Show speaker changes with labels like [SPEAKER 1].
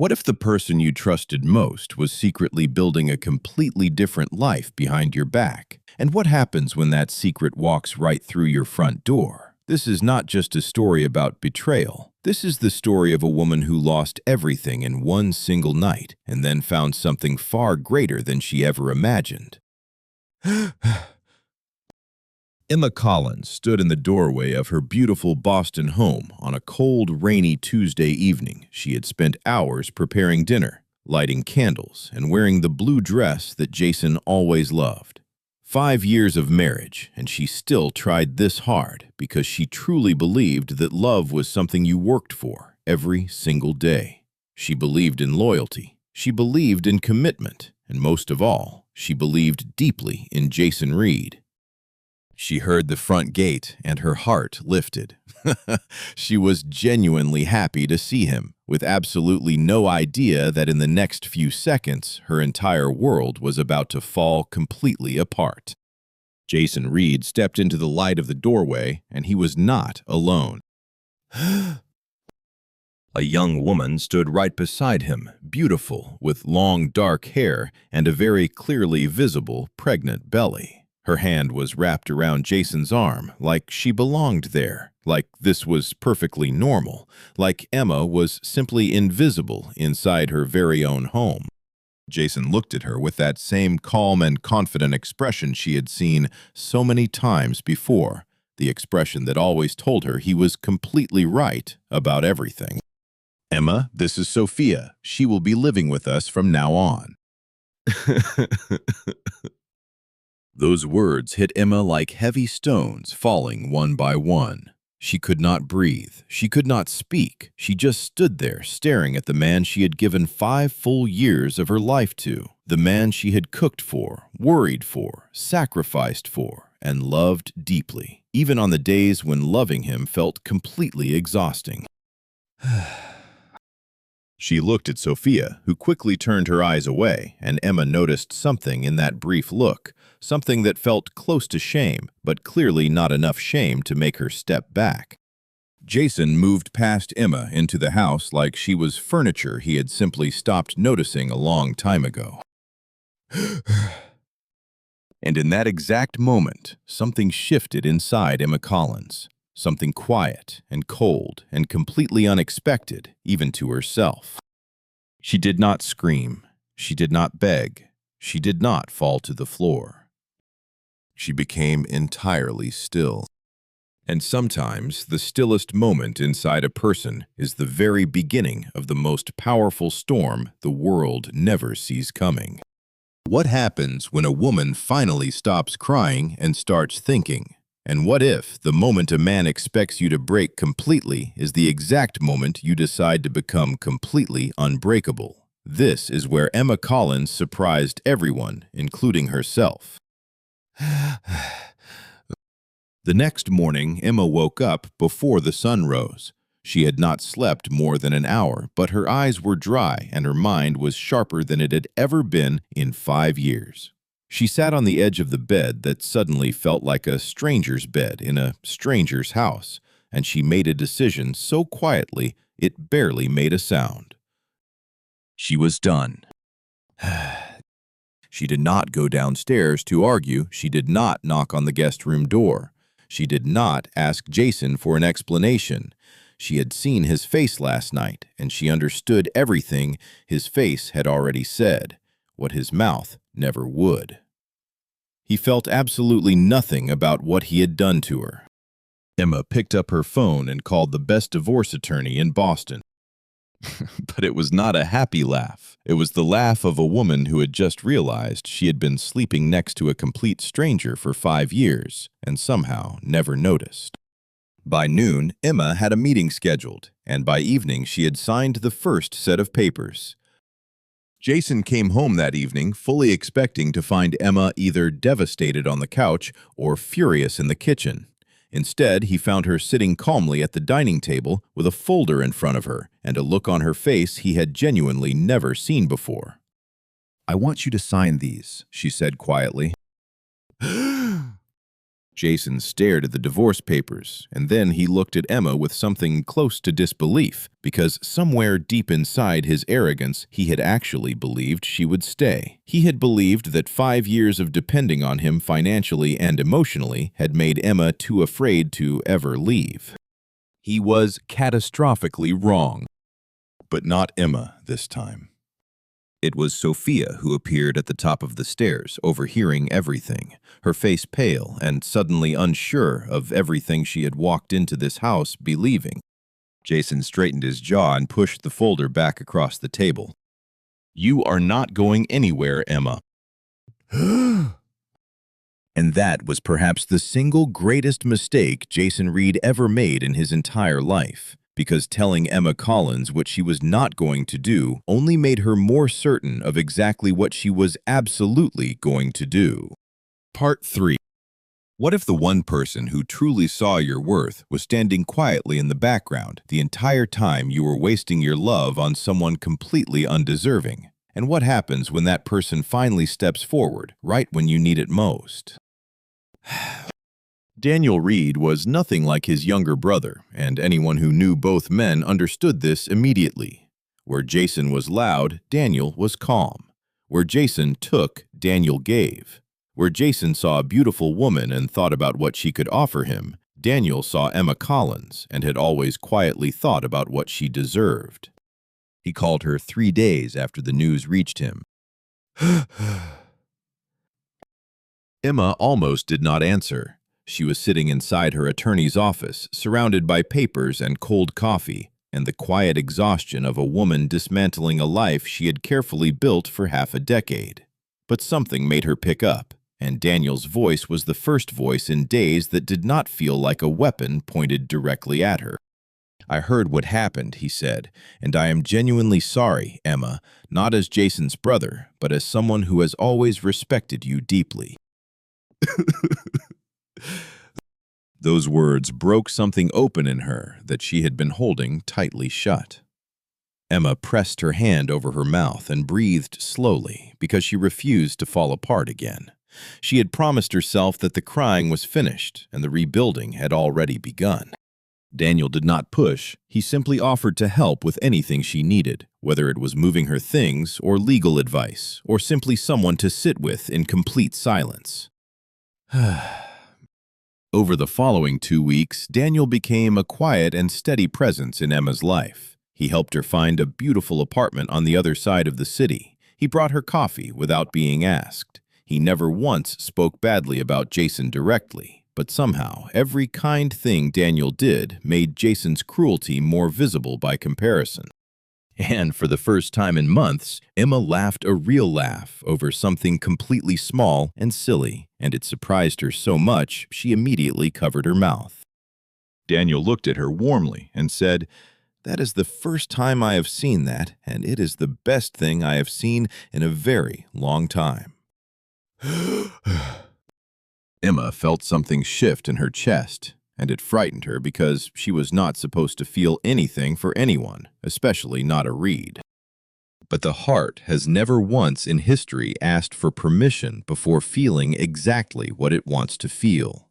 [SPEAKER 1] What if the person you trusted most was secretly building a completely different life behind your back? And what happens when that secret walks right through your front door? This is not just a story about betrayal. This is the story of a woman who lost everything in one single night and then found something far greater than she ever imagined. Emma Collins stood in the doorway of her beautiful Boston home on a cold, rainy Tuesday evening. She had spent hours preparing dinner, lighting candles, and wearing the blue dress that Jason always loved. 5 years of marriage, and she still tried this hard because she truly believed that love was something you worked for every single day. She believed in loyalty. She believed in commitment. And most of all, she believed deeply in Jason Reed. She heard the front gate and her heart lifted. She was genuinely happy to see him, with absolutely no idea that in the next few seconds, her entire world was about to fall completely apart. Jason Reed stepped into the light of the doorway, and he was not alone. A young woman stood right beside him, beautiful, with long dark hair and a very clearly visible pregnant belly. Her hand was wrapped around Jason's arm, like she belonged there, like this was perfectly normal, like Emma was simply invisible inside her very own home. Jason looked at her with that same calm and confident expression she had seen so many times before, the expression that always told her he was completely right about everything. "Emma, this is Sophia. She will be living with us from now on." Those words hit Emma like heavy stones falling one by one. She could not breathe. She could not speak. She just stood there staring at the man she had given 5 full years of her life to, the man she had cooked for, worried for, sacrificed for, and loved deeply, even on the days when loving him felt completely exhausting. She looked at Sophia, who quickly turned her eyes away, and Emma noticed something in that brief look, something that felt close to shame, but clearly not enough shame to make her step back. Jason moved past Emma into the house like she was furniture he had simply stopped noticing a long time ago. And in that exact moment, something shifted inside Emma Collins. Something quiet and cold and completely unexpected, even to herself. She did not scream. She did not beg. She did not fall to the floor. She became entirely still. And sometimes the stillest moment inside a person is the very beginning of the most powerful storm the world never sees coming. What happens when a woman finally stops crying and starts thinking? And what if the moment a man expects you to break completely is the exact moment you decide to become completely unbreakable? This is where Emma Collins surprised everyone, including herself. The next morning, Emma woke up before the sun rose. She had not slept more than an hour, but her eyes were dry and her mind was sharper than it had ever been in 5 years. She sat on the edge of the bed that suddenly felt like a stranger's bed in a stranger's house, and she made a decision so quietly it barely made a sound. She was done. She did not go downstairs to argue. She did not knock on the guest room door. She did not ask Jason for an explanation. She had seen his face last night, and she understood everything his face had already said, what his mouth never would. He felt absolutely nothing about what he had done to her. Emma picked up her phone and called the best divorce attorney in Boston. But it was not a happy laugh. It was the laugh of a woman who had just realized she had been sleeping next to a complete stranger for 5 years and somehow never noticed. By noon, Emma had a meeting scheduled, and by evening she had signed the first set of papers. Jason came home that evening fully expecting to find Emma either devastated on the couch or furious in the kitchen. Instead, he found her sitting calmly at the dining table with a folder in front of her and a look on her face he had genuinely never seen before. "I want you to sign these," she said quietly. Jason stared at the divorce papers, and then he looked at Emma with something close to disbelief, because somewhere deep inside his arrogance, he had actually believed she would stay. He had believed that 5 years of depending on him financially and emotionally had made Emma too afraid to ever leave. He was catastrophically wrong. But not Emma this time. It was Sophia who appeared at the top of the stairs, overhearing everything, her face pale and suddenly unsure of everything she had walked into this house believing. Jason straightened his jaw and pushed the folder back across the table. "You are not going anywhere, Emma." And that was perhaps the single greatest mistake Jason Reed ever made in his entire life. Because telling Emma Collins what she was not going to do only made her more certain of exactly what she was absolutely going to do. Part 3. What if the one person who truly saw your worth was standing quietly in the background the entire time you were wasting your love on someone completely undeserving? And what happens when that person finally steps forward, right when you need it most? Daniel Reed was nothing like his younger brother, and anyone who knew both men understood this immediately. Where Jason was loud, Daniel was calm. Where Jason took, Daniel gave. Where Jason saw a beautiful woman and thought about what she could offer him, Daniel saw Emma Collins and had always quietly thought about what she deserved. He called her 3 days after the news reached him. Emma almost did not answer. She was sitting inside her attorney's office, surrounded by papers and cold coffee, and the quiet exhaustion of a woman dismantling a life she had carefully built for half a decade. But something made her pick up, and Daniel's voice was the first voice in days that did not feel like a weapon pointed directly at her. "I heard what happened," he said, "and I am genuinely sorry, Emma, not as Jason's brother, but as someone who has always respected you deeply." Those words broke something open in her that she had been holding tightly shut. Emma pressed her hand over her mouth and breathed slowly because she refused to fall apart again. She had promised herself that the crying was finished and the rebuilding had already begun. Daniel did not push. He simply offered to help with anything she needed, whether it was moving her things or legal advice or simply someone to sit with in complete silence. Over the following 2 weeks, Daniel became a quiet and steady presence in Emma's life. He helped her find a beautiful apartment on the other side of the city. He brought her coffee without being asked. He never once spoke badly about Jason directly, but somehow every kind thing Daniel did made Jason's cruelty more visible by comparison. And for the first time in months, Emma laughed a real laugh over something completely small and silly, and it surprised her so much she immediately covered her mouth. Daniel looked at her warmly and said, "That is the first time I have seen that, and it is the best thing I have seen in a very long time." Emma felt something shift in her chest, and it frightened her because she was not supposed to feel anything for anyone, especially not a Reed. But the heart has never once in history asked for permission before feeling exactly what it wants to feel.